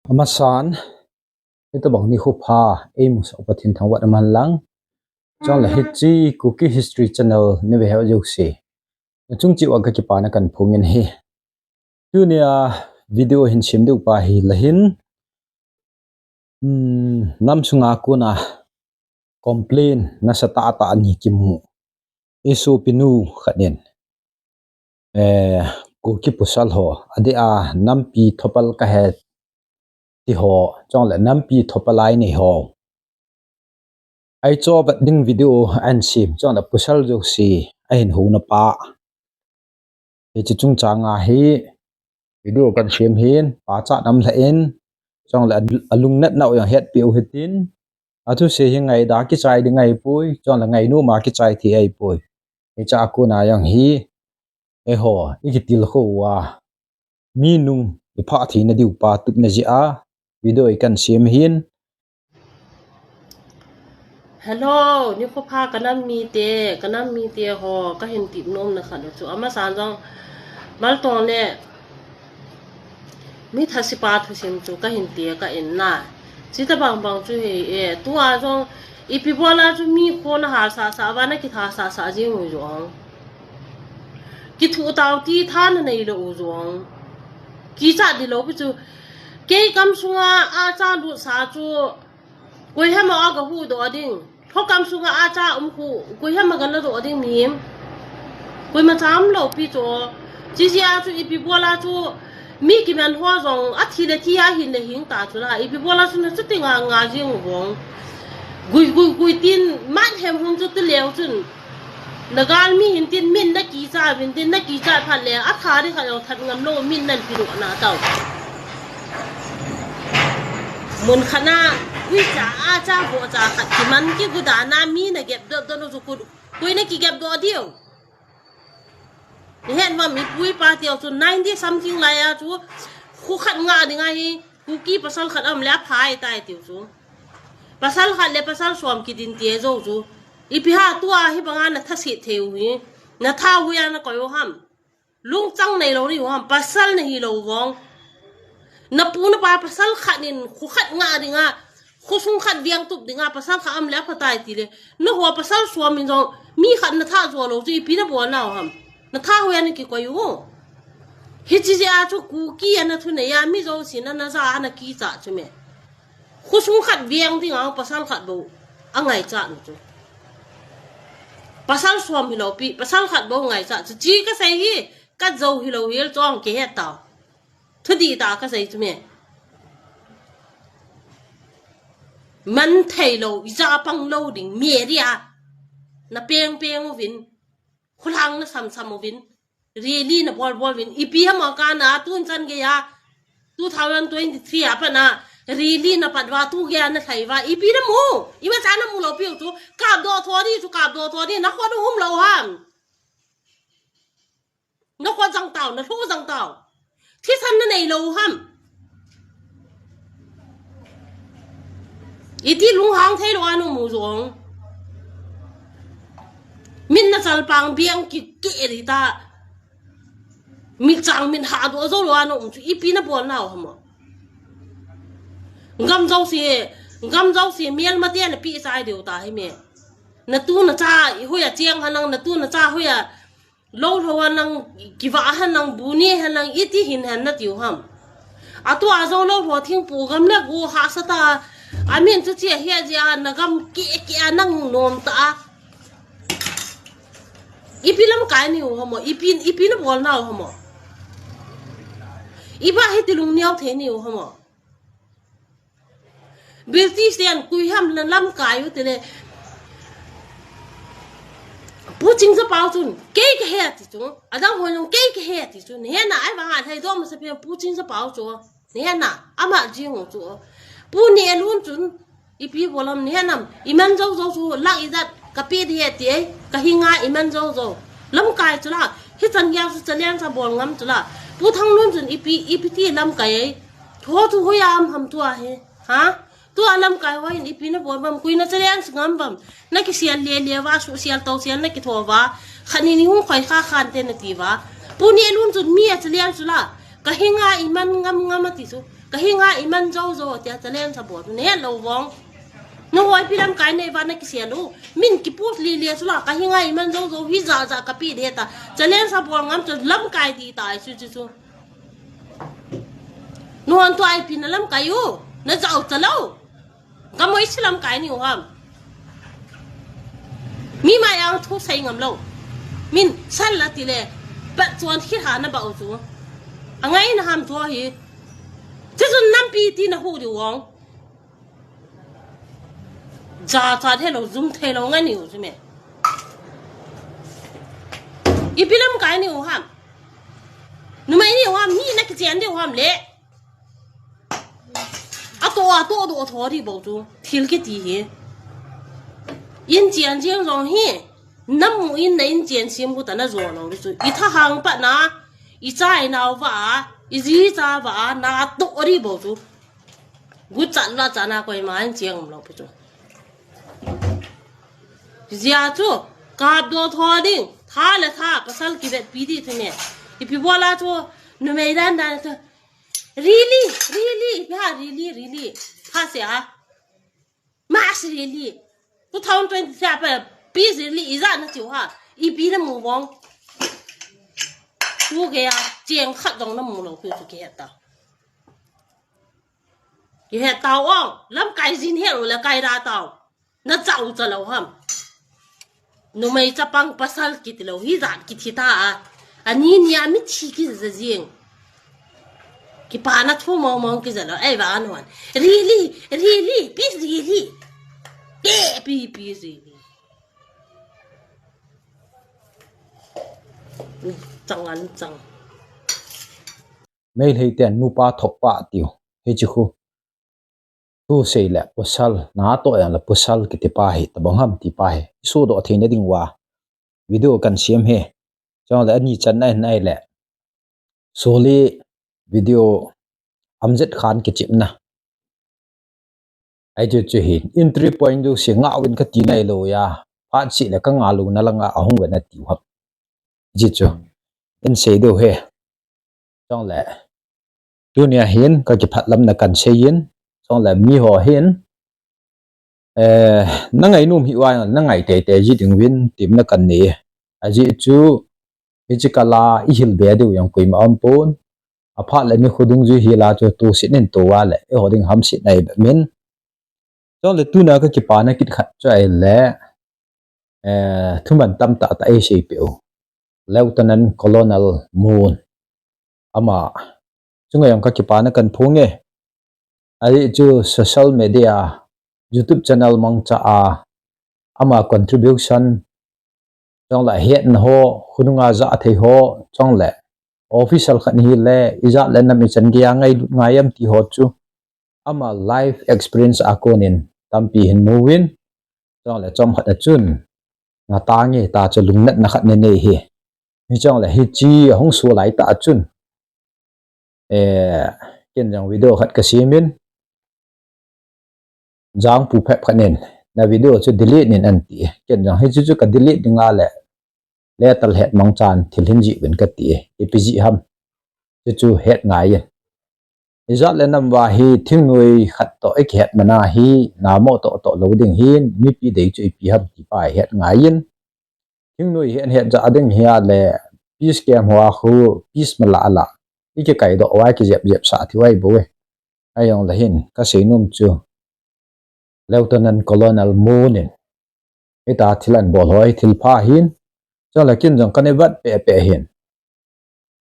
Amasan ito bang ni khupa amos opatin thangwat aman lang chong la hichi cookie history channel ni ve ha joksi chung chi wa ka ki pa na kan phungin hi tunia video hin sim du pa hi lahin nam sunga kuna complain na sa ta ta ani kimu isu pinu khanen cookie pusal ho ade a nampi thopal ka he ti ho chong la nampi thopalai nei ho ai cho bat ding video an sim chong la pusal jok si a hin ho na pa e chi chung changa hi video kan sim hin pa cha nam la en chong la alung nat nau yang het piu hitin atu se hi ngai da ki chai di ngai pui chong la ngai nu ma ki chai thi ai pui e cha ku na yang hi e ho i ki til kho wa mi nung i pha thi na diu pa tup na ji a video kan sim hin hello ni ko pha kanam mi te ho ka hin tip nom na khan chu ama san jong mal ton le mi thasi pa thu sim chu ka hin te ka en na chi ta bang chu he e tu a jong ipi bola chu mi kho na ha sa wa na ki tha sa ji mu jong ki thu taw ti tha na nei lo jong ki cha di lo bu chu ke kam sunga a cha lu sa chu quay hem mà cái hu đó đi, họ cầm xuống cái cha hu, quay hem mà cái nó đó đi mìm, quay mà chăm lâu pi cho, chỉ chú ipi bua la chú, mi cái mình hoa rong, thì là thì hin là hin ta chú la, ipi bua la chú nó chút tiếng ngà riêng vong, quay tin mát hem hung chút tiếng leo chú, là gal mi hin tin min na kỹ cha phát lẹ, thà đi khai đầu thật ngầm lâu min nên pi độ na tao, muốn khana quý cha cha bộ cha khát thì mình cái cụ đàn nam mi này ghép được nó chú quý này kí ghép được điều hiện mà mi quý ba điều chú 90 something lại à chú khu khát ngà đi ngay cụ kí pasal khát âm lẽ phai tai tiểu chú pasal khát lẽ pasal xóm kí tin tiệt rồi chú ipi ha tua hi bangan na thasi theo hi na thao huy na coi ham lung trăng này lâu đi ham pasal này hilou vong na pu na pa pasal khanin khu khat nga di nga khu sung khat viang tup di nga pasal kha am la phatai ti le no ho pasal suam min jong mi khat na tha zo lo ji pi na bo na ham na tha ho ya ni ki ko yu hi ji ja chu ku ki na thu ne ya mi zo sin na za na ki cha chu me khu sung khat viang di nga pasal khat bo angai cha nu chu pasal suam hi lo pi pasal khat bo ngai cha chu ji ka sai hi ka zo hi lo hi chong ke he ta thứ đi ta cái gì chứ mẹ mình thấy lâu ra bằng lâu đỉnh mẹ đi à na beng một vin khul hang na sam một vin really na ball vin ipi ham ka na tun chan ge ya 2023 apa na really na padwa tu ge na thai wa ipi na mu ima cha na mu lo piu chu kap do tho di na khwa hum lo ham na khwa jang tao na thu jang taoที่ท่านนั่นในโลหัมอีที่ลุงหางเทลวานุมูจงมินน่ะจัลปังเบียงกิเกริตามิจังมินหาตัวโซลวานุมอีปีน่ะบอลน่าหัมงำเจ้าเสียเมียนมาเตี้ยน่ะปีใจเดียวตาให้เมียน่ะตู้น่ะจ้าหัวเจียงหันนังน่ะตู้น่ะจ้าหัวlâu thôi năng kiva han năng buni han năng iti hin han na tiu ham atu azo lâu thôi thing pu gam le gu ha sata amin chu chi he ja na gam ki anang nom ta ipilam kai ni ho mo ipin na bol na ho mo iba he tilung niaw the ni ho mo birti stian kui ham lan lam kai u tele bố chính sa bao chun cái hè thì chúng ở đâu hồi nhung cái hè thì chúng nè na ai mà ăn hay đó mà sẽ bố chính sa bao chu nè na ama riêng của chu bố nè luôn chun ipi bolam nè nam iman dâu chu lắc izat kapi thì thì ka hinga iman dâu lam kai chu la hi chan yang su chalian sa bol ngam chu la bố thang luôn chun ipi ti lam kai tho chu hoyam ham tu a he ha tu alam kai wa in ipina bo bam kuina chalian ngam bam na ki sial le wa su sial to sial na ki tho wa khani ni hu khoi kha khan te na ti wa pu ni lun chun mi a chalian su la ka hinga iman ngam ti su cái hình ai iman dâu dâu thì cho lên sao bộ nè lâu vong nó hỏi bị làm cái này vào cái xe lu mình cái bút li li số là cái hình ai iman dâu dâu hi za cái pi đấy ta cho lên sao bộ ngắm cho lâm cái đi tại su nó ăn tôi ai pin lâm cái u nó giàu cho lâu cái mấy xí lâm cái nhiều ham mi mai ăn thu say ngầm lâu mình săn là tỷ lệ bắt chuan khi hà nó bảo chú anh ấy nó ham thua hi chứ còn năm pi thì nó hú điều ông giá thế là zoom thế là ngay nhiều chứ mẹ ít bị làm cái nhiều ham nếu mà nhiều ham ni cái chuyện nhiều ham lệ à to đi bảo chú thiếu cái gì yên chuyện chuyện rồi hi năm mươi yên chuyện xem của ta nó rồi nó đi chú ít hàng bạn na ít trái nào vả ít gì ra vả na to đi bảo chú gut chặt na coi mà anh chuyện mà bảo chú giờ chú cặp đồ thò đi thà là thà pasal kí vậy pi đi thế này ipi bola chú nó mấy đàn đàn chú really phá xe mass really 2023 pi really ra nó chịu ha ipi nó mù vong chú cái chuyện khát trong nó mù lâu cứ cái hết tàu ông làm cái gì hết rồi là cái ra tàu nó giàu cho lâu hầm nó mấy chấp bằng pasal kít lâu hi dạn kít ta anh nhìn mi chi cái gì cái bà nó thua mong cái gì đó ai vào anh hoàn really please really really chẳng mấy hay tiền nu pa thọc pa tiêu hay chứ khu tu sei lẹ pasal na to yang la pasal kiti pa hi tabang ham ti pa hi su do thein ding wa video kan siam he chang la ni chan nai lẹ soli video amjet khan ke chip na ai chu hi entry point du se nga win ka ti nai lo ya pha chi la ka nga lu na langa ahung we na ti hap ji chu in se do he chang la dunia hin ka ki phat lam na kan se yin chang la mi ho hin na ngai num hi wa na ngai te ji ding win tim na kan ni a ji chu ichikala i hil be du yang koi ma am pon a pha le mi khudung ju hi la chu tu sit nen to wa le e hoding ham sit nai be min chang le tu na ka ki pa na kit khat chai le thuman tam ta ai sei pe lieutenant colonel moon ama chunga yang ka ki pa na kan phunge ai chu social media YouTube channel mang cha ama contribution chong la het na ho khununga za thei ho chong le official khan hi le iza le na mi chan gya ngai ngayam ti ho chu ama life experience akonin tampi hin movin chong le chom khat chun nga ta nge ta chu lungnat na khat ne nei hi mi chong le hi chi hong su lai ta chun ken jang video khat ka simin jang pu phep khanen na video chu delete nin an ti ken jang hi chu ka delete dinga le tal het mang chan thil hin ji ben ka ti epg ham chu het ngai ye izat le nam wa hi thingui khat to ek het mana hi na mo to loading hin mi pi dei chu pi ham ti pai het ngai yin thingui het ja adeng hi le peace cam wa khu peace mala ala ike kai do wa ki jep sa thi wai bo we ayong la hin ka seinum chu lieutenant colonel moonin ita thilan bol hoi thil pha hin chang la kin jong kanevat pe hin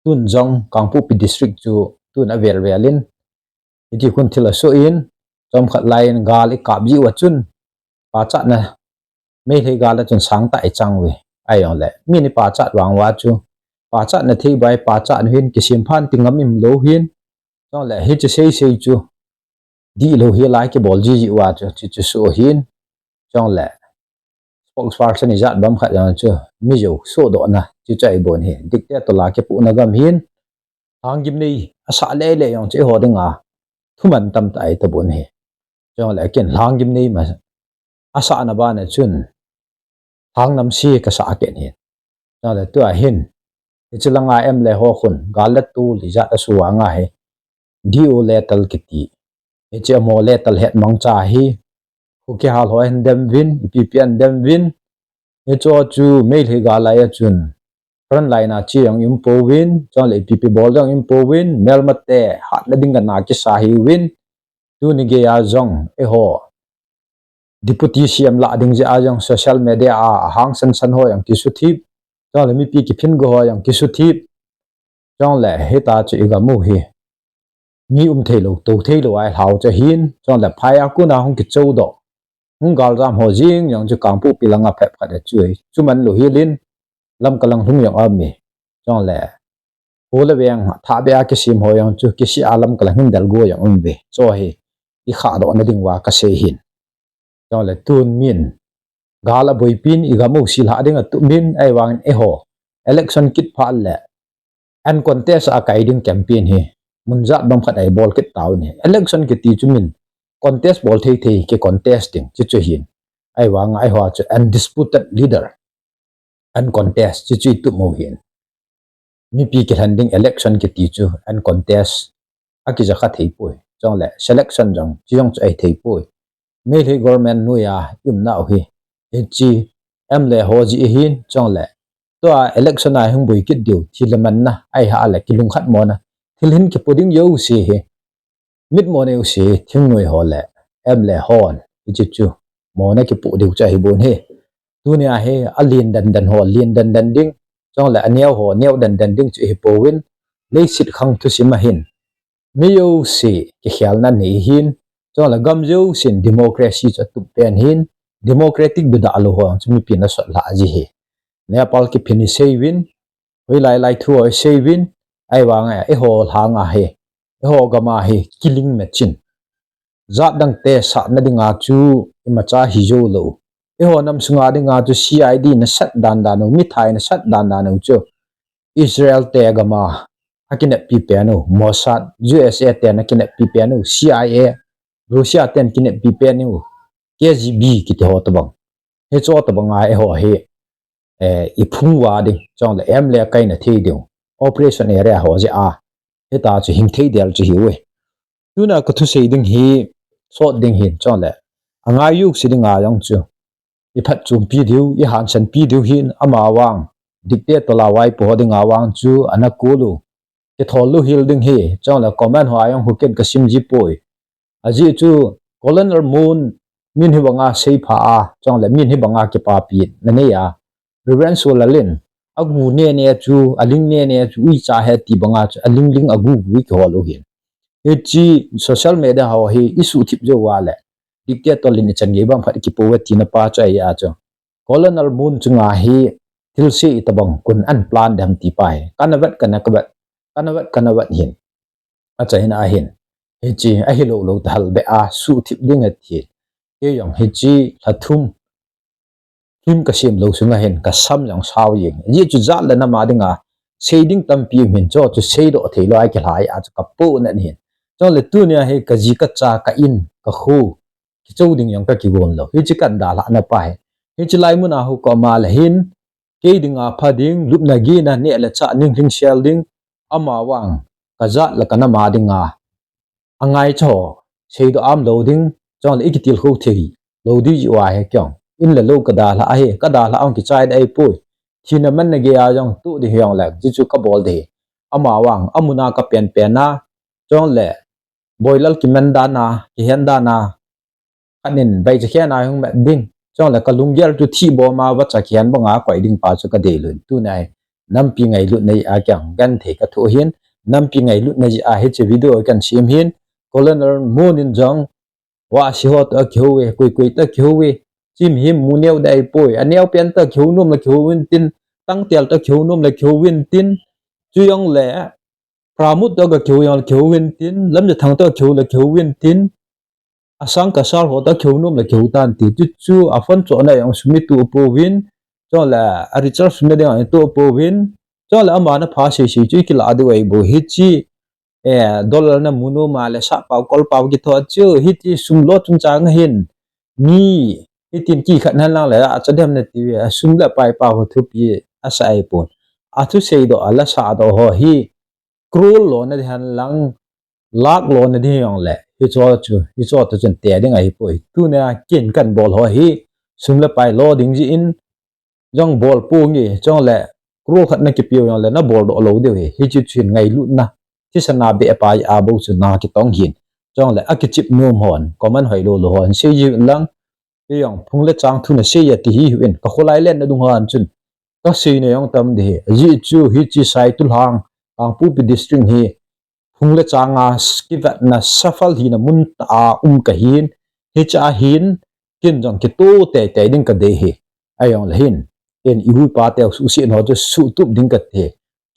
tun jong kangpu pi district chu tun a velin iti kun thila so in chom khat lain gal i kap ji wa chun pa cha na me thei gal la chun sang ta chang we ayong le mi ni pa cha wang wa chu pa cha na thei bai pa cha hin kisim phan tingam im lo hin chang la hi chu sei chu di lo hi lai ke bol ji wa chu so hin chong le spokesperson ni zat bam khat yang chu mi jo so do na chu chai bon hi dikte to la ke pu na gam hin hangim nei asa le yang che ho dinga thuman tam tai ta bon hi chong le ken hangim nei ma asa na ba na chun hang nam si ka sa ken hi chong le tu a hin chilanga em le ho khun galat tu li zat asu anga he dio letal kiti eche mo letal het mang cha hi huki hal ho hen dem win ppn dem win echo chu mail hi ga la ya chun front line a chi ang impo win chon le pp bol jang impo win melmate hat na ding na ki sa hi win tu ni ge ya jong e ho deputy cm la ding je a jong social media a hang san san ho yang ki su thi chon le mi pi ki phin go ho yang ki su thi chon le he ta chu i ga mu hi mi thelo to thelo ai hau cha hin chon le phai a ku na hong ki chou do hung gal ram ho jing yang chu kang pu pilanga phe pha de chui chuman lo hi lin lam kalang hung yang am mi chon le ho le weng tha be a ki sim ho yang chu ki si alam kalang hin dal go yang um be cho hi i kha do na ding wa ka se hin chon le tun min gala boi pin i ga mu sil ha ding tu min ai wang e ho election kit pha le an contest a kai ding campaign hi munja dom khat ai bol kit taw ni election ki ti chumin contest bol thei thei ke contesting chi chu hin ai wang ai ho chu undisputed leader an contest chi chu tu mo hin mi pi ki handing election ki ti chu an contest aki ja kha thei poi chong le selection jong chiong chu ai thei poi me le government nu ya im na hi chi em le ho ji hin chong le to election ai hung boi kit diu thilaman na ai ha la kilung khat mo na thilhin ki poding yo si he mit mo ne si thing noi ho le em le hon chi chu mo na ki pu diu cha hi bon he dunia he alin dan dan ho lin dan dan ding chong le aneu ho neu dan dan ding chu hi po win le sit khang thu sim hin mi yo si ki khial na nei hin chong le gam jo sin democracy cha tu pen hin democratic du da alo ho chu mi pin na so la ji he nepal ki phini sei win hoi lai lai thu oi sei win ai wang e ho hanga he e ho gama he killing machine zat dang te sa na dinga chu imacha hi jo lo e ho nam sunga dinga chu cid na sat dan dan no mi thai na sat dan dan no chu israel te gama akine pi pe no mossad usa te na kine pi pe no cia russia ten kine pi pe no kgb ki te ho to bang he cho to bang ai ho he i phung wa ding chong le em le kai na thei ding operation area ho je a he ta chu hing thei del chu hi we tu na ka thu sei ding hi so ding hin chong le anga yu si ding a yang chu i phat chum pi diu i han san pi diu hin ama wang dikte to la wai po ding a wang chu ana kulu ke thol lu hil ding hi chong le comment ho ayong huken ka sim ji poi aji chu colonel moon min hi wanga sei pha a chong le min hi banga ke pa pi na ne ya reverend solalin agu ne ne chu aling ne ne chu i cha he ti banga chu aling ling agu wi ko lo hin e chi social media ho hi isu thip jo wa le dikte to lin chan ge bam phat ki po ti na pa cha ya chu colonel moon chu nga hi thil si itabang kun an plan dam ti pai kanabat kanabat hin a cha hin a hin he chi a hilou lo dal be a su thip ding a thi e yong he chi lathum kim ka sim lo sunga hen ka sam yang saw yeng ji chu za la na ma dinga shading tam pi min cho chu shade o thei lo ai ke lai a ka po na ni cho le tu nia he ka ji ka cha ka in ka khu ki chou ding yang ka ki gon lo hi chi kan da la na pa he chi lai mu na hu ko ma la hin ke dinga pha ding lup na gi na ne la cha ning ring shell ding ama wang ka za la kana ma dinga angai cho shade am loading cho le ikitil khu thei lo di wa he kyong in la lo ka da la a he ka da la ang ki chai dai pui thina man na ge a jong tu di hyong la ji chu ka bol de ama wang amuna ka pen pen na chong le boilal ki man da na ki hen da na anin bai che khen a hung ma ding chong le ka lunggel tu thi bo ma wa cha khen bo nga koi ding pa chu ka de lun tu nai nam pi ngai lu nei a kyang gan the ka thu hin nam pi ngai lu na ji a he che video kan sim hin colonel moon in jong wa si ho ta kheu we koi ta kheu we chim him mu neu dai poi aneu pen ta kheu num la kheu win tin tang tel ta kheu num la kheu win tin chu yong le pramut ta ga kheu win tin lam ja thang ta kheu la kheu win tin asang ka sar ho ta kheu num la kheu tan ti chu chu afan cho na yong sumi tu po win cho la a richard sumi de tu po win cho la ama na pha se chu ki la du ai bo hi chi dollar na munu ma le sa pau kol pau ki tho chu hi ti sum lo chung chang hin mi hi tin ki khat nan lang le a chadem na ti sum la pai pa ho thu pi a sa ai pon a thu sei do ala sa do ho hi krol lo na han lang lak lo na di yong le hi cho to chen te ding ai poi tu na kin kan bol ho hi sum le pai lo ding ji in jong bol pu ngi chong le kro khat na ki piu yong le na bol do lo de hi chi chin ngai lu na chi sana be pa a bo chu na ki tong hin chong le a ki chip nom hon common hoi lo lo hon se ji lang ye yong phung le chang thu na se ya ti hi win ka kholai len na dung han chun ka se ne yong tam de ji chu hi chi sai tul hang ang pu pi district hi phung le changa skivat na safal hi na mun a ka hin hi cha hin kin jong ki tu te ding ka de hi ayong le hin en ihu pa te su si no ju su tup ding ka te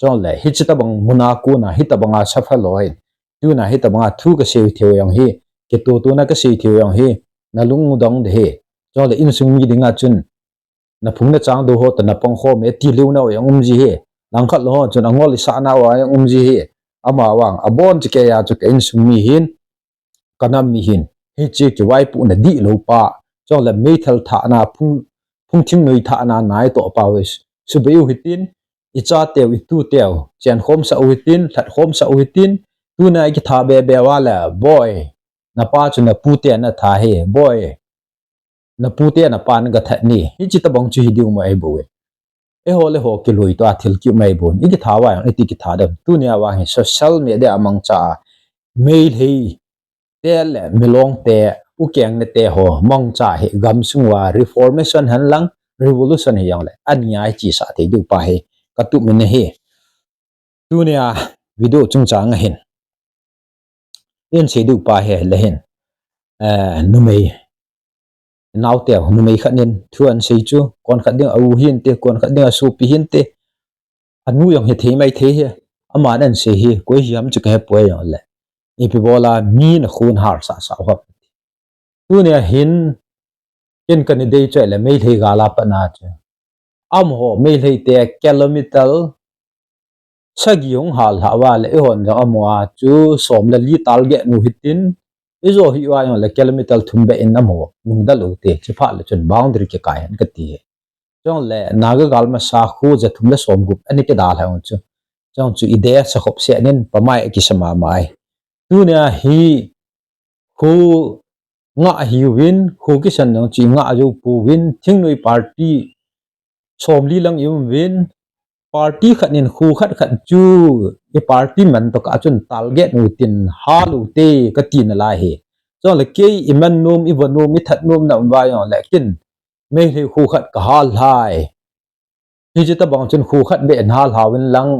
chong le hi chita bang muna ku na hi ta banga safal lo hin tu na hi ta banga thu ka se theu yang hi ki tu na ka se theu yang hi na lung dong de he chong le in sung mi dinga chun na phung na chang do ho ta na pang kho me ti lu na yang ji he nang khat lo chun angol sa na wa yang ji he ama wang abon chi ke ya chu ke in sum mi hin kanam mi hin hi chi ki wai pu na di lo pa chong le me thal tha na phung thim noi tha na nai to pa wes su be hitin I cha teu I tu teu chen khom sa hitin that khom sa hitin tu na ki tha be wala boy na pa chu na pu te na tha he boy na pu te na pan ga that ni hi chi ta bang chu hi diu ma ai bo e ho le ho ki lui to a thil ki mai bon I ki tha wa I ti ki tha da tu nia wa hi social media among cha mail hei te le milong te u keng ne te ho mong cha he gam sungwa reformation han lang revolution he yang le ania chi sa te du pa he ka tu min he tu nia video chung chang hin en se du pa he le hin nu mei naw te nu mei khanin thuan sei chu kon khat ding au hin te kon khat ding su pi hin te anu yang he thei mai the he ama nan se hi ko hiam chu ka he poe yang le ipi bola mi na khun har sa ho tu ne hin ken kan dei che le mei thei gala pa na che am ho mei thei te kilometer sagiong hal hawa le hon ja amwa chu som la li tal ge nu hitin izo hi wa le kilometer thumbe in amo nungda lo te chi pha le chun boundary ke kai han ka ti he chong le naga gal ma sa khu ja thum le som gup ani ke dal ha chu chong chu ide sa khop se nen pamai ki sama mai tu ne hi khu nga hi win khu ki san nang chi nga ju pu win thing noi party som li lang yum win party khanin khu khat chu e party man to ka chun target nu tin halu te ka tin la he so le ke iman nom I von nom I that nom na wa yo le kin me he khu khat ka hal hai ni je ta bang chun khu khat be en hal hawin lang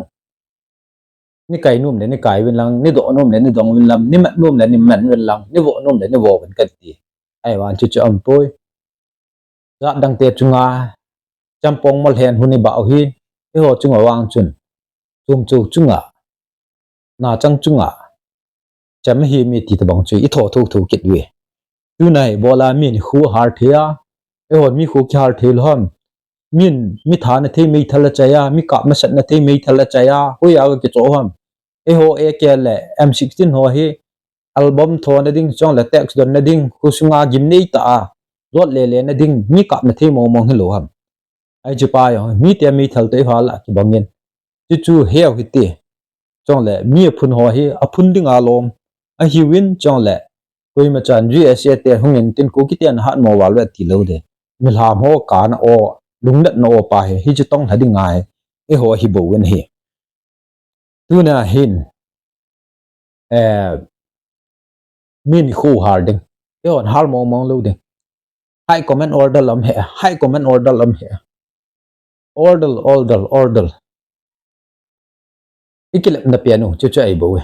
ni kai nom le ni kai win lang ni do nom le ni dong win lam ni mat nom le ni man win lang ni wo nom le ni wo kan ka ti ai wan chu chu am poi za dang te chunga champong mol hen huni ba hi e ho chunga wang chun chu chunga na chang chunga cham hi mi ti ta bang chu I tho thu kit we tu nai bola min khu har thia e hon mi khu ki har thil hom min mi tha na thei mei thala chaya mi ka ma sat na thei mei thala chaya ho ya ki cho hom e ho e ke le M16 ho hi album tho na ding chong le text don na ding khu sunga gim nei ta rot le na ding mi ka na thei mong hello ham ai chu pa yo mi te mi thal te hal ki bangin chu heu hi te chong le mi phun ho hi a phun ding a lom a hi win chong le koi ma chan GSA te hungin tin ko ki ten hat mo wal we ti lo de milham ho ka na o lungdat no pa he hi chu tong thadi ngai e ho hi bo wen hi tu na hin min khu har ding e on har mong lo ding high command order lam he high command order lam he order ikilep na piano chu chu ai bo we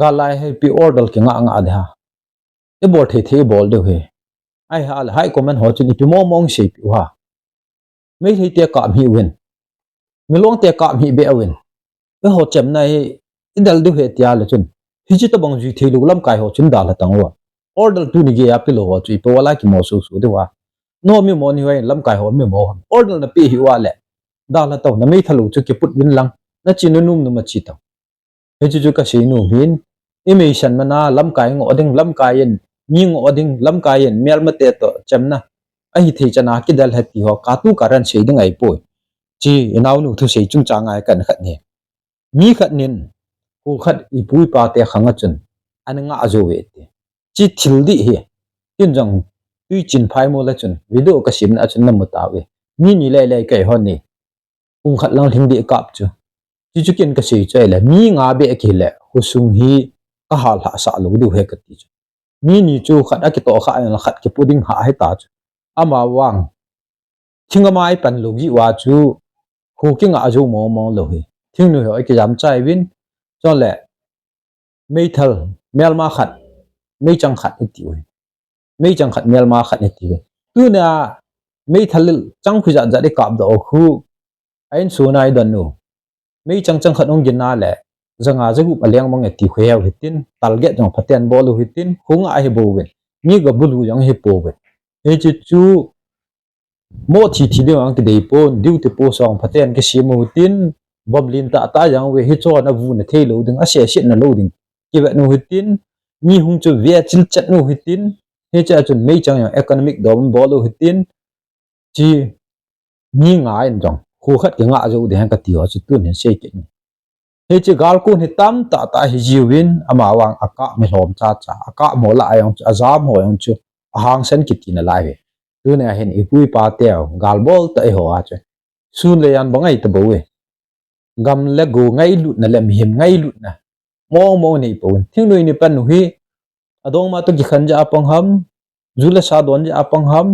ga lai he pi order ki nga de ha e bor the bol de he ai hal high command ho chu ni pi mong se pi ha me thei te ka mi win mi long te ka mi be win e ho chem nai idal du he tia le chun hi chi ta bang ji thei lu lam kai ho chun da la tang wa order tu ni ge ya pi lo ho chu pi wala ki mo su de wa no mi mo ni we lam kai ho mi mo order na pi hi wa le da la taw na me thalu chu ki put win lang na chi nu num nu ma chi taw he chu ka si nu hin emission mana lam kai ngo ding lam kai in mi ngo ding lam kai in mel ma te to chamna ai thei chana ki dal hati ho ka tu karan sei ding ai poi chi inau nu thu sei chung chang ai kan khat ni mi khat nin hu khat I pui pa te khanga chun an nga azo we te chi thil di hi tin jong tui chin phai mo la chun video ka sim na chun na muta we ni lai lai kai hon ni ung khat lang thing di kap chu chi chu ken ka sei chai la mi nga be ki le husung hi ka hal ha sa lo du he ka ti chu ni chu khat a ki to kha an khat ki puding ha he ta chu ama wang thinga mai pan lo gi wa chu hu ki nga azo mo mo lo hi thing nu ho ki jam chai win cho le mei thal mel ma khat mei chang khat ti we mei chang khat mel ma khat ti we tu na mei thal chang khu ja ja de kap do khu ain su nai don nu mei chang chang khat ong gin na le zanga zagu palyang mang ti khweu hitin talget jong phaten bolu hitin hunga hi bo we ni ga bulu jong hi po we e chi chu mo thi de ang ti dei pon diu te po song phaten ke simu tin boblin ta yang we hi cho na vu na thei lo ding a se se na lo ding ki ba nu hitin ni hung chu ve chil chat nu hitin he cha chun mei chang yang economic dom bolu hitin chi ni nga en jong khu khat ke nga zo de han ka ti ho chu tu ne se ki he chi gal ku ni tam ta hi jiwin ama wang aka mi hlom cha cha aka mo la ayong azam ho yong chu ahang sen ki ti na lai he tu ne hen ipui pa teo gal bol ta ho a che sun le yan bangai ta bo we gam le go ngai lut na le mi hem ngai lut na mo nei po thing noi ni pan nu hi adong ma to ki khan ja apang ham jula sa don ja apang ham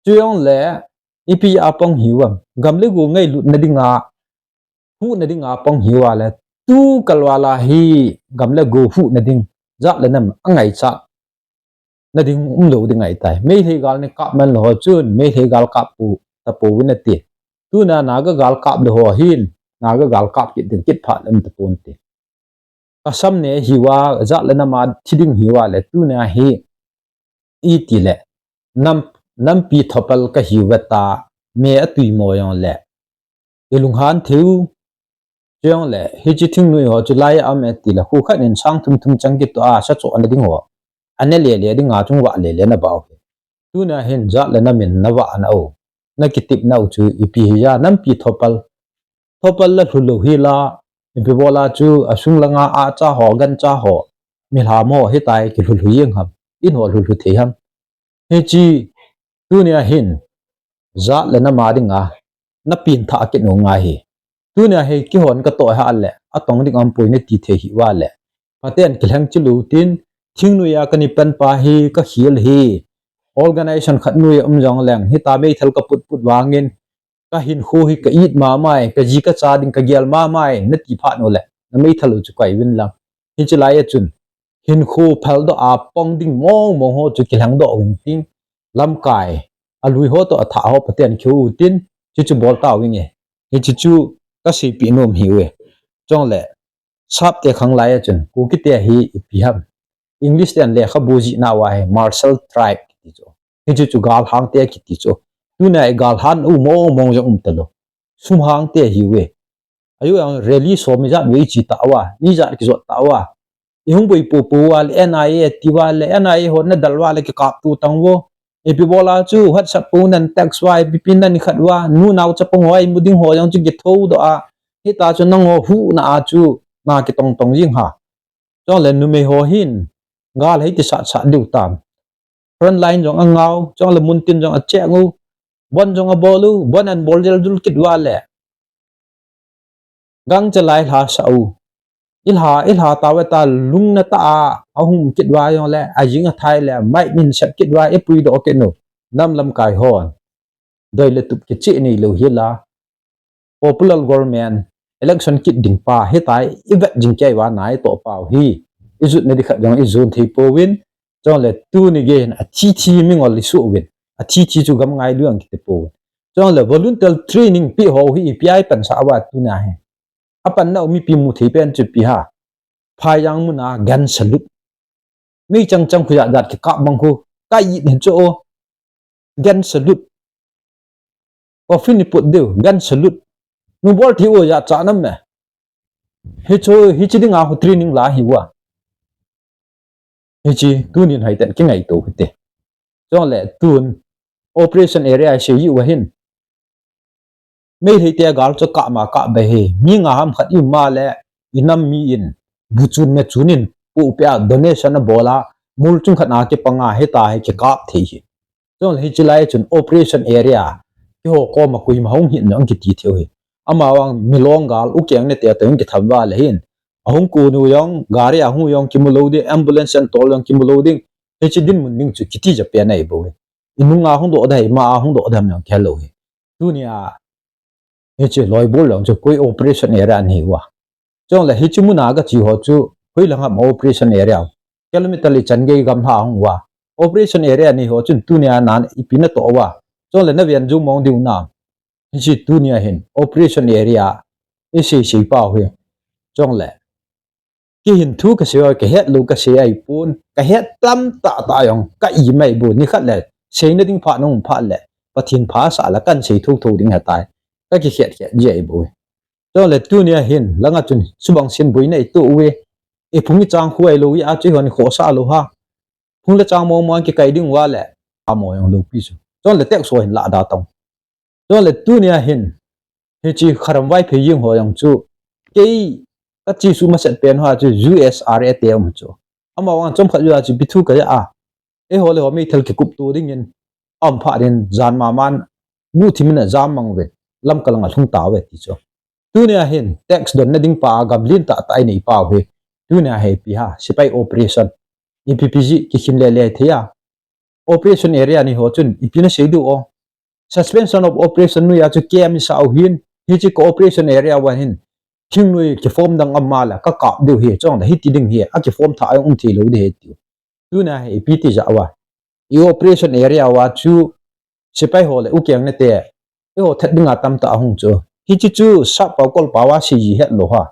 chuyong le ipi apang hiwam gam le go ngai lut na dinga hu na dinga apang hiwa le tu kalwala hi gam le go hu na ding ja le nam angai cha na ding lo ding ai tai me thei gal ne kap man lo chun me thei gal kap pu ta pu win ti tu na ga gal kap le ho hin na ga gal kap ki din kit pha lam ta pon ti asam ne hiwa ja le na ma thiding hiwa le tu na hi i ti le nam pi thopal ka hiwata me atui mo yong le ilung han thiu chong le hi chi thing nui ho chu lai am e ti la khu khat nin sang thum chang ki to a sa cho an ding ho ane le ding a chung wa le na ba tu na hin ja le na min na wa an o na ki tip na chu ipi ya nam pi thopal la hulu hi la ipi bola chu asung langa a cha ho gan cha ho mi ha mo hi tai ki hulu yeng ham in ho hulu the ham he chi tu na hin ja le na ma ding a na pin tha ki no nga hi tu na he ki hon ka to ha le atong ding am poi ne ti the hi wa le paten kilang chilu tin thing nu ya kani pan pa hi ka khil hi organization khat nu ya jong leng hi ta be thal ka put wangin ka hin khu hi ka eat ma mai ka ji ka cha ding ka gyal ma mai na ti pha no le na me thal chu kai win lang hi chi lai chun hin khu phal do a pong ding mo ho chu kilang do win ting lam kai alui ho to atha ho paten khu tin chu bol ta wing e hi chu ka si pi nom hi we chong le sap te khang lai chun ku ki te hi pi ham english ten le kha buji na wa he martial tribe ti cho hi chu gal hang te ki ti cho tu na gal han u mo jong talo sum hang te hi we ayu ang rally so mi ja we chi ta wa ni ja ki zo ta wa i hung boi pu wa le inei ti wa le inei ho na dal wa le ki kap tu tang wo e pi bola chu whatsapp pu nan tax wa bi pin nan khat wa nu naw cha pong hoi muding ho yang chu gi tho do a hi ta chu nang ho hu na a chu na ki tong jing ha chong le nu me ho hin gal hei ti sa diu tam front line jong angau chong le mun tin jong a che ngu bon jong a bolu bon an bol jel dul kit wa le gang cha lai ha sa u ilha ta wa ta lung na ta ahum kit wa yong le a jing a thai le mai min sat kit wa e pui do ke no nam lam kai hon doi le tup ki chi ni lo hi la popular government election kit ding pa he tai ibat jing kai wa nai to pau hi izut ne dikhat jong izun thei po win chong le tu ni gen a thi mi ngol li su win a thi chu gam ngai luang ki te po chong le volunteer training pi ho hi pi ai pan sa wa tu na he apan na mi pi mu thei pen chu pi ha phai yang mu na gan salut mi chang khu ya dat ki ka bang khu kai ni cho gan salut coffee ni put deu gan salut nu bol thi o ya cha nam me he cho hi chi ding a hu training la hi wa hi chi tu nin hai ten ki ngai to te chong le tun operation area se yi wa hin me thei te gal cho ka ma ka be he mi nga ham khat i ma le inam mi in bu chun me chunin pu pya donation a bola mul chung khana ke panga heta he ke kap thei hi chon hi chilai chun operation area ki ho ko ma kui ma hong hin nang ki ti theu hi ama wang milong gal u kyang ne te te ki thamwa le hin ahung ku nu yong gari ahu yong ki mulo de ambulance and tol yong ki mulo ding he chi din mun ning chu kiti ja pe nai bo inunga hung do dai ma hung do dam yong khelo hi dunia he chi loi bol yong chu koi operation area ni wa chong le hi chu mu na ga chi ho chu koi langa operation area kilometer li chan ge gam ha hung wa operation area ni ho chun dunia nan ipina to wa chong le na vian ju mong diu na hi chi dunia hin operation area e sei pa hu chong le ki hin thu ka se ka het lu ka se ai pun ka het tam ta yong ka i mai bu ni khat le sei na ding pha nong pha le pathin pha sa la kan sei thu thu ding ha tai ka ki het je ai bu cho le tu nia hin langa chun subang sin bui nei tu we e phungi chang khuai lo ya chi hon kho sa lo ha phung le chang mo mo ki kai ding wa le a mo yong lo pi chu cho le tek so hin la da tong cho le tu nia hin he chi kharam wai phe ying ho yong chu kei ka chi su ma set pen ha chu USRA te am chu ama wang chom khat ya chu bithu ka ya e ho le ho mi thel ki kup tu ding in am pha din jan ma man mu thimina jam mang ve lam kalanga thung ta ve ti chu tunia hin tax don na ding pa gablin ta tai nei pa ve tunia he pi ha sipai operation EPPG ki khim le le thia operation area ni ho chun ipina seidu o suspension of operation nu ya chu kem sa hin hi chi cooperation area wa hin king nui ki form dang amma la ka kap de hi chong da hi ti ding hi a ki form tha ai thi lo de ti tunia he pi ti ja wa i operation area wa chu sipai ho le u kyang ne te e ho that dinga tam ta hung chu hi chi chu sa pa kol pa wa si ji het lo ha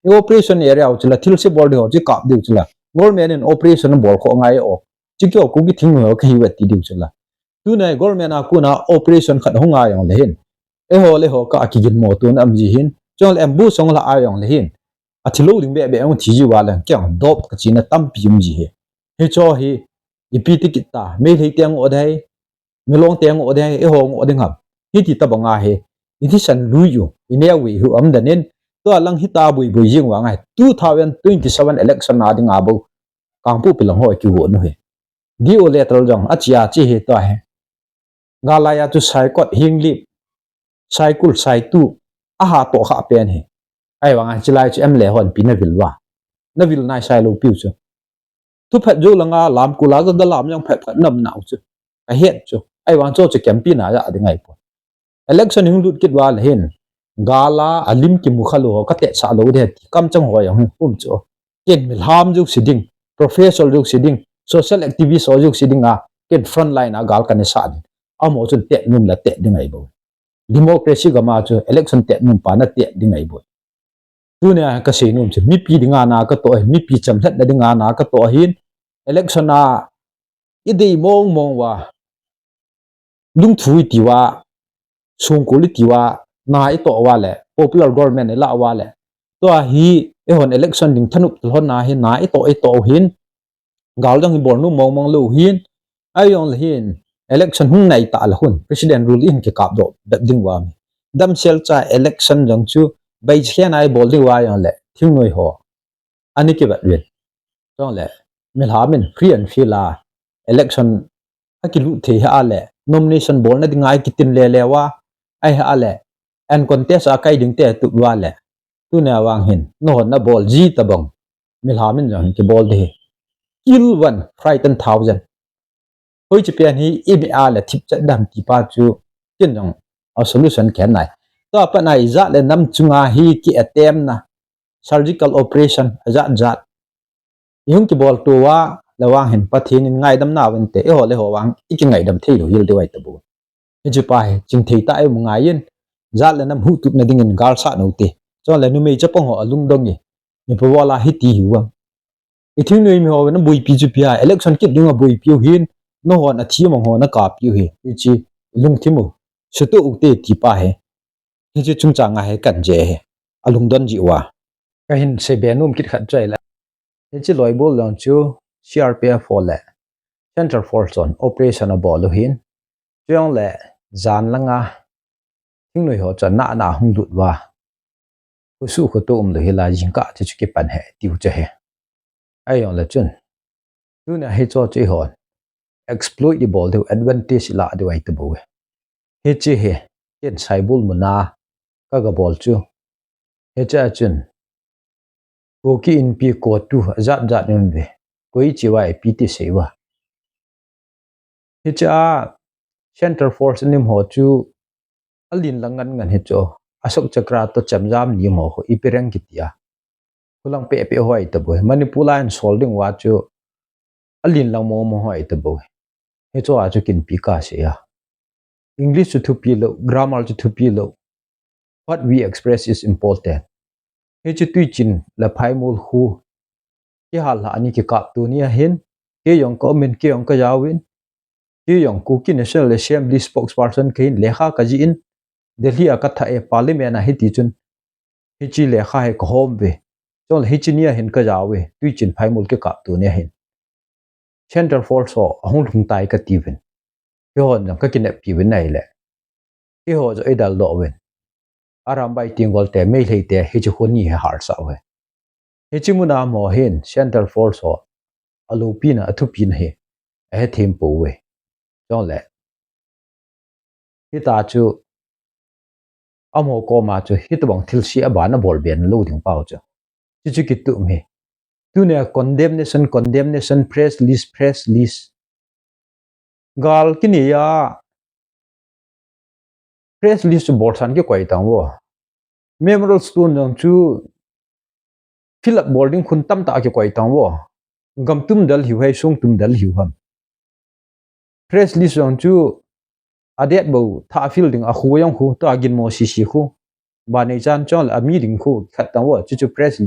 i operation area chu la thil se bol de ho chi kap de chu la government in operation bol kho ngai o chi kyo ku gi thing ho ka hi wa ti de chu la tu nai government a ku na operation khat ho ngai yong le hin e ho le ho ka ki gin mo tu na am ji hin chong le ambu song la a yong le hin a thilo ding be be ang thi ji wa la kyang dop ka chi na tam pi um ji he cho hi i pi ti ki ta me thei tiang o dai me long tiang o dai e ho ngo ding ham hi ti ta banga he ithi san lu yu inei wi hu am da nen to lang hi ta bui bui jing wa ngai 2027 election na ding abo kang pu pilang ho ki wo no he di o letter jong achia chi he to he gala ya tu sai kot hing li sai kul sai tu a ha to kha pen he ai wa ngai chilai chu em le hon pi na vil wa na vil nai sai lo piu chu tu phat jo langa lam kula ga lam yang phat nam nau chu a het chu ai wang cho chu campaign na ya ding ai po election hing lut kit wa hen gala alim ki mukhalu ho ka te sa lo de kam chang ho yang um chu ken mil ham juk siding professor juk siding social activist ho juk siding a ken front line a gal kan sa din amo chu te num la te ding ai bo democracy ga ma chu election te num pa na te ding ai bo tu ne ka se num chu mi pi dinga na ka to mi pi cham hlat na dinga na ka to hin election na idei mong mong wa lung thui ti wa sung ko li ti wa na I to wa le popular government la wa le to hi e hon election ding thanup hon na hi na I to hin gal dang bor nu mong mong lo hin ayong le hin election hung nai ta la hun president rule in ke kap do ding wa mi dam sel cha election jang chu bai khian ai bol di wa yang le thing noi ho ani ke bat wen tong le mil ha min free and fair la election akilu the ha le nomination bol na dingai kitin le wa ai ha le and contest a kai ding te tu wa le tu na wang hin no na bol ji tabang mil ha min jang ke bol de kill one frighten thousand hoi chi pian hi ibi a le thip cha dam ti pa chu kin jong a solution khen nai to pa nai za le nam chunga hi ki attempt na surgical operation zat yung ki bol tu wa lawang hin pathin in ngai dam na wen te e ho le ho wang iki ngai dam thei lo hil de wai tabu e ji pa he ching thei ta e mu ngai yin za le nam hu tup na ding in gal sa no te cho le nu mei chapong ho alung dong ni po wala hi ti hu wa I thing noi mi ho na bui pi chu pia election kit ding a bui pi hin no ho na thi mong ho na ka pi hi chi lung thimu su tu u te ti pa he hi chi chung cha nga he kan je he alung don ji wa ka hin se be num kit khat chai la chi loi bol long chu CRPF for le Center Force on Operation Bol hin chong le zan langa thing noi ho cha na hung dut wa ku su khu to lo hi la jing ka chi ki pan he tiu che he ai on la chun tu na he cho chi hon exploitable the advantage la de wai to bo he chi he ken saibul muna ka ga bol chu he cha chun ko ki in pi ko tu zat zat nem ve koi chi wai pi ti se wa he cha center force nim ho chu alin langan ngan he cho asok chakra to chamjam ni mo ho ipirang kitia kulang pe pe hoi to bo manipula and solding wa chu alin lang mo mo hoi to bo he cho a chu kin pi ka se ya english chu thu pi lo grammar chu thu pi lo what we express is important he chu tui chin la phai mul khu ki hal ha ani ki kap tu ni hin ke yong ko men ke yong ka yawin ke yong ku ki national assembly spokesperson kein lekha ka ji in delhi a ka tha e parliament a hi ti chun hi chi lekha he ko hom ve chol hi chi nia hin ka yawe tui chin phai mul ke kap tu ni hin center force ho ahung thung tai ka ti ven ke hon ka kin pi ven nai le ke ho zo edal do ven aram bai tingol te mei lei te hi chu khoni he har sa we he chi mu na mo hin center force ho alu pi na athu pin he a them po we chong le hi ta chu amo ko ma chu hi to bang thil si aba na bol ben lo ding pau chu chi chi ki tu me tu ne condemnation press list gal kini ya press list bor san ke koi tang wo memorial stone jong chu fill up boarding khun tam ta ke koi tang wo gam tum dal hiu hai sung tum dal hiu ham press list jong chu adet bo tha fielding a khu yang khu ta gin mo si khu ba nei chan chol a meeting khu khat tang wo chu press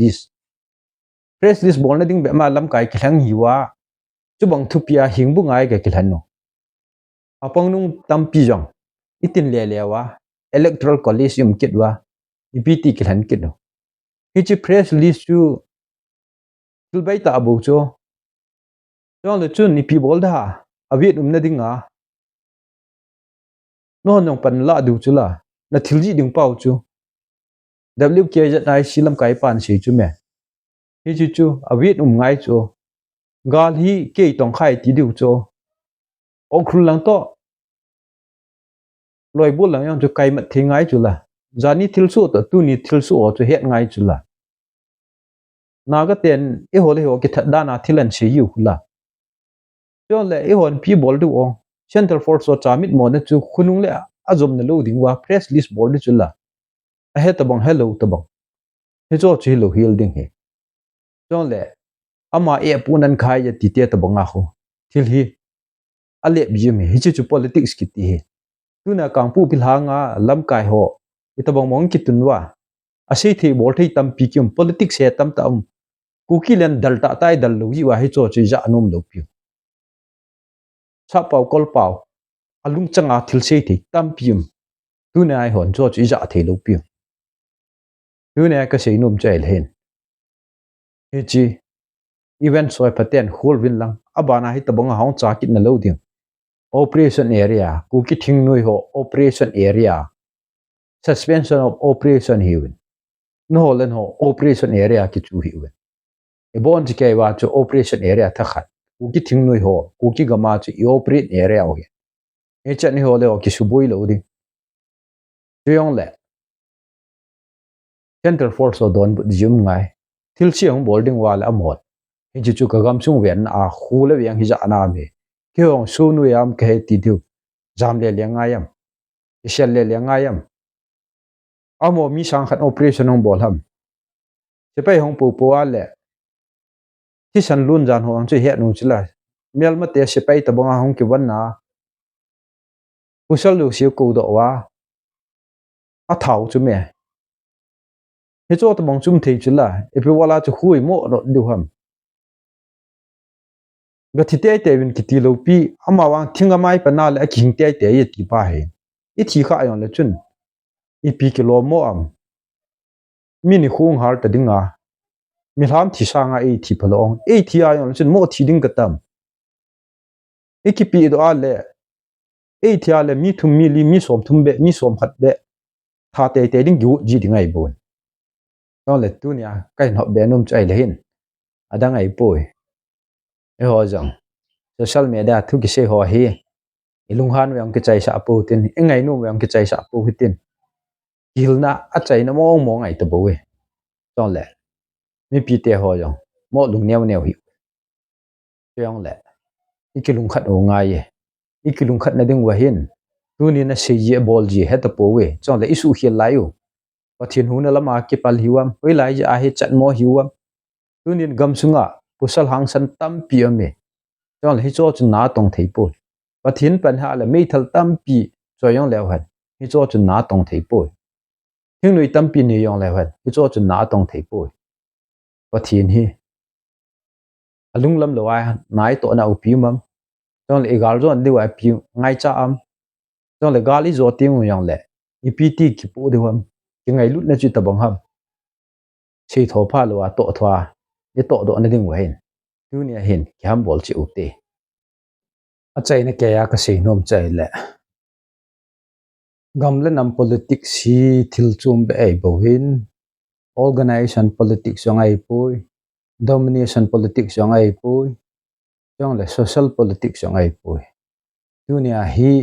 list bol na ding be ma lam kai khlang hiwa chu bang thu pia hing bu ngai ke khlan no apang nung tam pi jong itin le lewa electoral college yum kitwa ipt khlan kit no hi chi press list chu tul bai ta abu cho chong le chun ni pi bol da aviet na dinga no nong pan la du chu la na thilji ding pau chu wkzi silam kai pan si chu me hi chu aviet ngai chu gal hi ke tong khai ti du chu ong khul lang to loi bu lang yang chu kai mat thi ngai chu la zani thil su to tu ni thil su o chu het ngai chu la na ga ten e hole ho ki that da na thilan si yu la chon le e hon pi bol du o center force so chamit mo na chu khunung le azom na lo ding wa press list board chu la a he ta bang hello ta bang he cho chi lo hil ding he chon le ama e punan khai ya ti te ta bang a khu thil hi ale bi me hi chu politics ki ti he tuna kangpu pilhanga lam kai ho itabang mong kitunwa ase thi bol thei tam pi kyum politics he tam tam kukilen dalta tai dal lo ji wa hi cho chi ja anom lo pi sa pau kol pau alung changa thil se thi tam pium tuna ai hon cho chi ja thei lo pi tuna ka sei nom chail hen he chi event soi paten khol win lang abana hi tabang haung cha kit na lo ding operation area kuki thing noi ho operation area suspension of operation hiwin no len ho operation area ki chu hiwin e bon ji kai wa chu operation area tha khat kuki thing noi ho kuki gama chu i operate area ho e chat ni ho le o ki su boi lo ding yong le central force o don bu jum ngai thil chi hong boarding wal amot e ji chu ka gam chung wen a khu le yang hi ja na me ke hong su nu yam ke ti du jam le ngayam isel le ngayam amo mi sang khat operation hong bol ham che pai hong pu pu ale ti san lun jan ho ang che he nu chila mel ma te se pai ta bonga hong ki wan na usal lu siu ku do wa a thau chu me he cho ta bong chum thei chila e pe wala chu hui mo ro du ham ga thi te te win ki ti lo pi ama wang thinga mai pa na le a king te te ye ti pa he I thi kha yon le chun I pi ki lo mo am mini khung har ta dinga mi lam thi sanga e thi phalong e thi ayon chun mo thi ding ka tam e ki pi do ale e thi ale mi thum mi li mi som thum be mi som khat be tha te te ding yu ji dingai bon no le tu nya kai no be num chai le hin adang ai pui e ho jang social media thu ki se ho hi ilung han wang ki chai sa pu tin engai nu wang ki chai sa pu hitin hilna a chai na mong mong ai to bo we ton le mi pi te ho jang mo lung neu neu hi yong le ikilung khat o ngai ye ikilung khat na ding wa hin tu ni na se ye bol ji het po we chon le isu hi lai u pathin hu na lama ki pal hiwam oi lai ja hi chat mo hiwam tu ni gam sunga pusal hang san tam pi ame chon le hi cho chu na tong thei po pathin pan ha le mei thal tam pi choyong lew han hi cho chu na tong thei po hing nui tam pi ni yong lew han hi cho chu na tong thei po pathin hi alung lam lo ai nai to na u pi mam chon le gal ron de wa pi ngai cha am chon le gali zo ting yong le ipt ki pu de ham ki ngai lut na chi ta bang ham sei tho pha lo a to thwa ye to do na ding wa hin tu ni a hin ki ham bol chi u te a chai na ke ya ka sei nom chai le gam le nam politics hi thil chum be ai bo hin organization politics yong ai pui domination politics yong ai pui yong le social politics yong ai pui tu ni a hi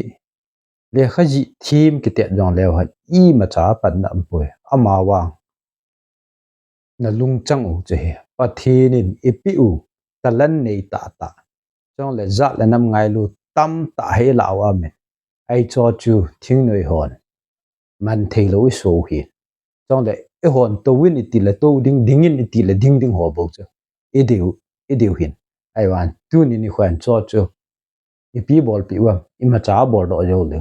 le khaji thim ki te jong lew ha I ma cha pan na pui ama wang na lung chang u che pathinin ipi u talan nei ta ta chong le za le nam ngai lu tam ta he law a me ai cho chu thing noi hon man thei lo so hi chong le e hon to win iti le to ding ding in iti le ding ding ho bo chu e deu hin ai wan tu ni ni khwan cho chu ipi bol pi wa ima cha bol do jo le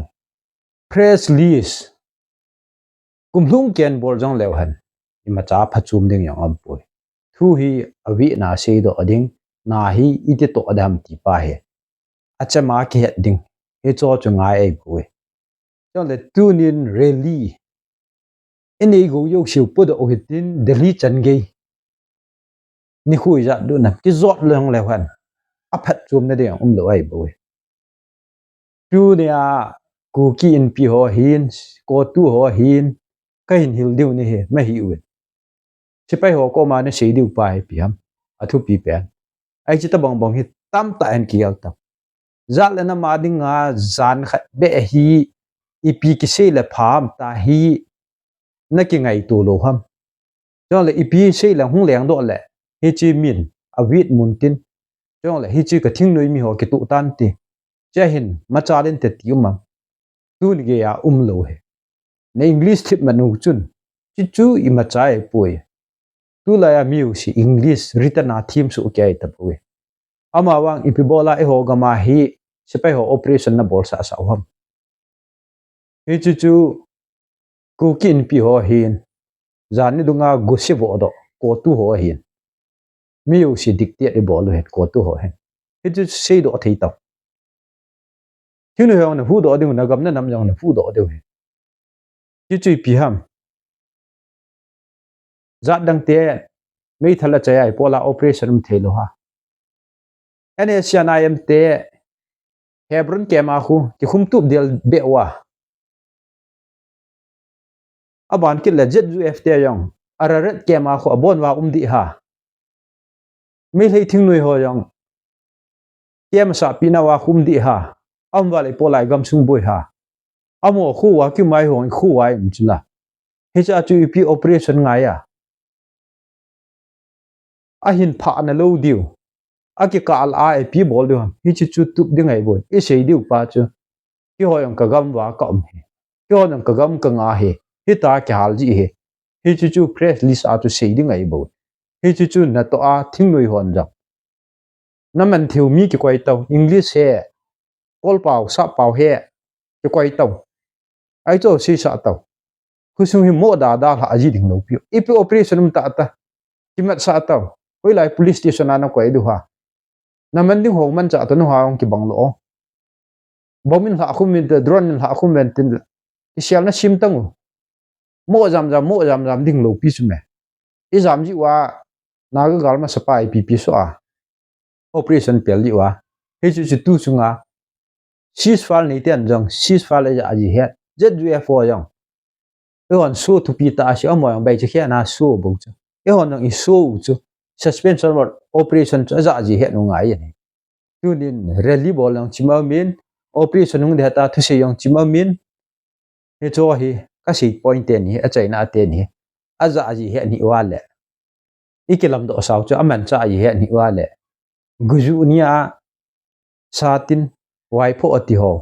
press list kumhlung ken bol jong lew han ima cha phachum ding yong am pui thu hi awi na se do ading na hi ite to adam ti pa he acha ma ki het ding he cho chu ngai ai pui chong le tunin rally inei go yo siu pu do hitin delhi chan ge ni khui ja du na ki zot long lew han a phat chum na de lo ai pui tu nia ku ki in pi ho hin ko tu ho hin ka hin hil diu ni he ma hi u sipai ho ko ma ne sei diu pa he piam athu pi pen ai chi ta bong bong hi tam ta en ki al ta zal na ma ding a zan khat be hi ipi ki sei le pham ta hi na ki ngai tu lo ham cho le ipi sei la hung leng do le hi chi min a wit mun tin cho le hi chi ka thing noi mi ho ki tu tan ti che hin ma cha den te ti ma tu ni ge ya lo he na english tip manu chun chi chu I ma cha e pui tu la ya mi si english written a theme su ke ai ta pui ama wang ipi bola e ho gama hi sipai ho operation na bol sa ham hi chu chu ku kin pi ho hin zan ni dunga gusi bo do ko tu ho hin mi si dictate e bol he ko tu ho hen hi chu sei do thei ta thinu ho na hu do ding na gam na nam jong na hu do de he chi chu pi ham zat dang te mei thala chai ai pola operation um thelo ha ene sianayam te hebron ke ma khu ki khum tup del bewa aban ki lejet ju ft yong ararat ke ma khu abon wa di ha mi lei thing nui ho yong kem sa pina wa di ha am wa le polai gam sung boi ha amo khu wa ki mai hong khu wa im chula he cha chu pi operation nga ya a hin pha na lo diu a ki kal a e pi bol du hi chu chu tup ding ai boi e sei diu pa chu ki ho yong ka gam wa ka om he ki ho yong ka gam ka nga he hi ta ki hal ji he hi chu chu press list a tu sei ding ai boi hi chu chu na to a thing nui hon ja na man thiu mi ki kwai tau english he kol pau sa pau he ki kwai tau ai cho si sa tau khu sung hi mo da da ha ji ding lo pi ipi operation um ta ta ki mat sa tau hoi lai police station ana kwai du ha na man ding ho man cha to no ha ong ki bang lo bomin ha khum min de drone ha khum men tin ki sial na sim tang mo jam jam ding lo pi su me I jam ji wa na ga gal ma sapa pi pi so a operation pel ji wa he chu tu sunga sis fal nei ten jong sis fal ja ji he zufo jong e hon so tu pi ta si amo yang bai che khe na so bo chu e hon nang I so u chu suspension or operation cho za ji he no ngai ni tunin rally bol yang chima min operation nung de ta thu se yang chima min he cho hi ka si point ten hi a chaina ten hi a za ji he ni wa le ikilam do saw cho aman cha ji he ni wa le guju nia satin wai pho ati ho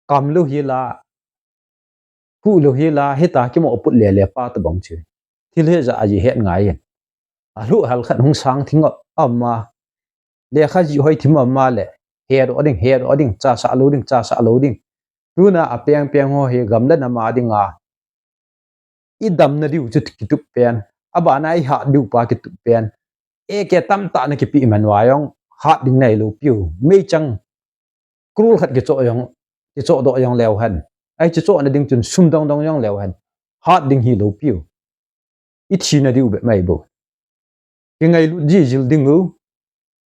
kam lu hi la hu lu hi la heta ki mo put le le pa ta bang chi thil he za ji he ngai a lu hal khat hung sang thing amma le kha ji hoi thim amma le he ro ding cha sa lo ding tuna a peng peng ho he gam la na ma dinga I dam na diu chu ki tu pen aba na I ha diu pa ki tu pen e ke tam ta na ki pi man wa yong ha ding nei lo piu Meichang Crore khat ki cho do yong leuhen ai chu cho na ding chun sum dong dong yong leuhen ha ding hi lo piu I thi na diu be mai bo ki ngai lu ji jil ding u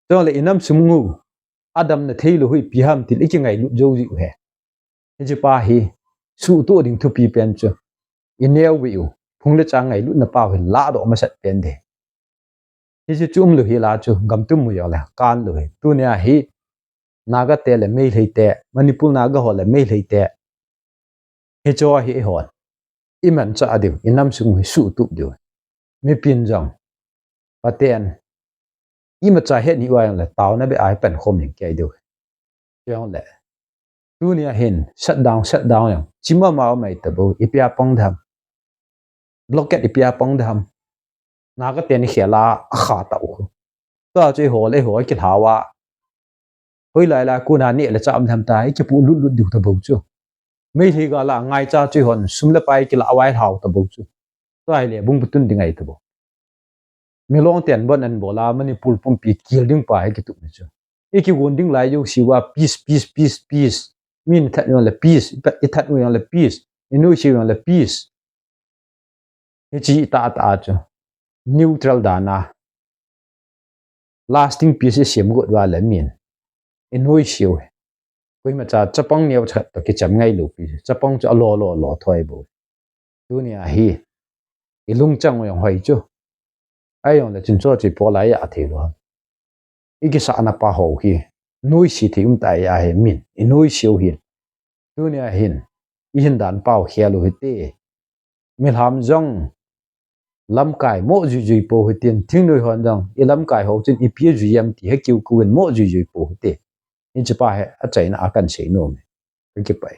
cho le inam sum ngu adam na thei lo hui pi ham til I ki ngai lu jo ji he ji pa hi su to ding thu pi pen chu inei wi u phung le chang ngai lu na pa hin la do ma sat pen de hi chum lu hi la chu gam tum mu yo la kan lu he tu nia hi naga te le mei leite manipur naga ho le mei leite he cho hi hon iman cha adiu inam sung hi su tu diu mi pin jang paten ima cha he ni wa la taw na be ai pen khom ning kai diu yong le tu nia hin shut down yang chima ma mai ta bo ipia pong dham blocket ipia pong dham naga te ni khela kha ta u ta chei ho le ho ki thawa hoi lai la ku na ni le cham tham ta ki pu lut diu ta bo chu mei thi ga la ngai cha chi hon sum le pai ki la awai hau ta bo chu tai le bung putun dingai ta bo mi long ten bon an bola mani pul pum pi kil ding pa ki tu ni chu e ki gon ding lai yo siwa peace min that no le peace it that no le peace inu shi no le peace e chi ta chu neutral dana lasting peace sim go wa le min inoi shiu koi ma cha chapang neu chat to ki cham ngai lu pi chapang cha lo thoi bo dunia hi ilung chang yong hoi chu ai yong le chin cho chi po lai ya the lo iki sa na pa ho hi noi si thi tai ya he min inoi shiu hi dunia hin I hin dan pau khelu hi te milham jong lam kai mo ju po hi tin thing noi hon jong I lam kai ho chin I pi ju yam ti he kiu kuin mo ju po hi te in chi pa he a chaina a kan sei no me ki pai